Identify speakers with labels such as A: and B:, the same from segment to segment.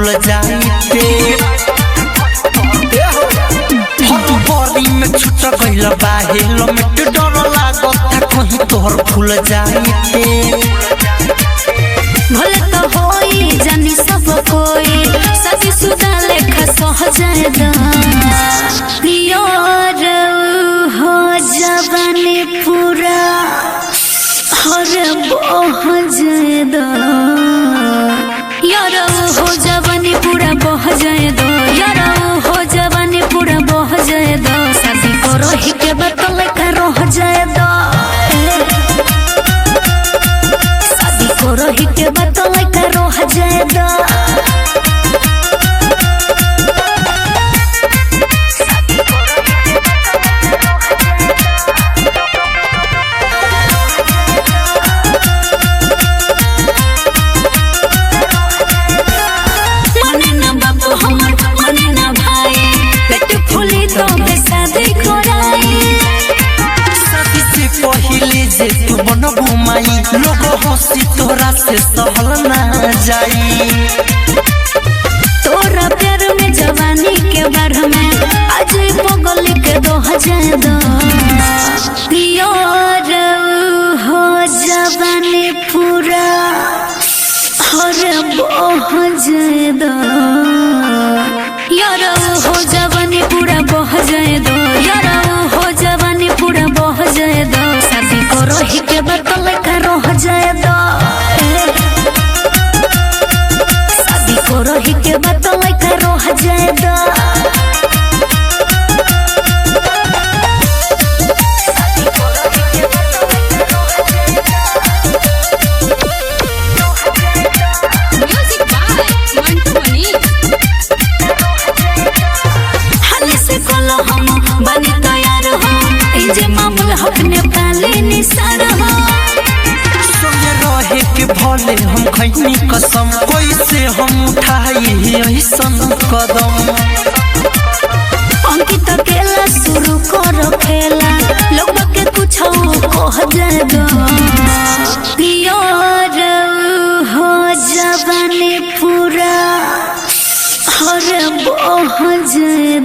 A: फूल जाइते हरी में छुट गइल बा हेलमेट डर लागत कहीं तोहर फूल जाइते
B: भले तो होई जानी सब कोई सभी सुधा लेखा सहजाए यार हो जवानी पूरा हर बह जाए यार हो जवानी पूरा बह जाए यार हो जवानी पूरा बह जाए शादी करो ही के बतल का रह जाए शादी करो ही के बतल का रह जाए
A: तू बन घुमाई लोग हंसी तोरा से सहल ना जाई
B: तोरा प्यार में जवानी के बार में आज पगल के दोह जाए यार हो जवानी पूरा हर बह जाए यार हो जवानी पूरा बह जाए यार हो जवानी पूरा बह जाए शादी करो ही के बतल का रह जाए शादी करो ही के बतल का रह जाए बनी तैयार हो जे मामूल अपने पाले निसार हो
A: संगे रहे के भले हम खैनी कसम कैसे हम उठाई ऐसन कदम
B: अंकित अकेला शुरू करो खेला लोग के कुछ कह जाए यार हो जवानी पूरा हर बह जाए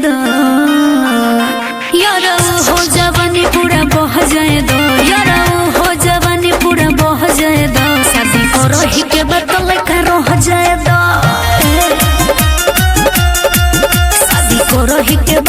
B: यार हो जवानी पूरा बह जाए यार हो जवानी पूरा बह जाए शादी करो ही के बतल का रह जाए शादी करो ही के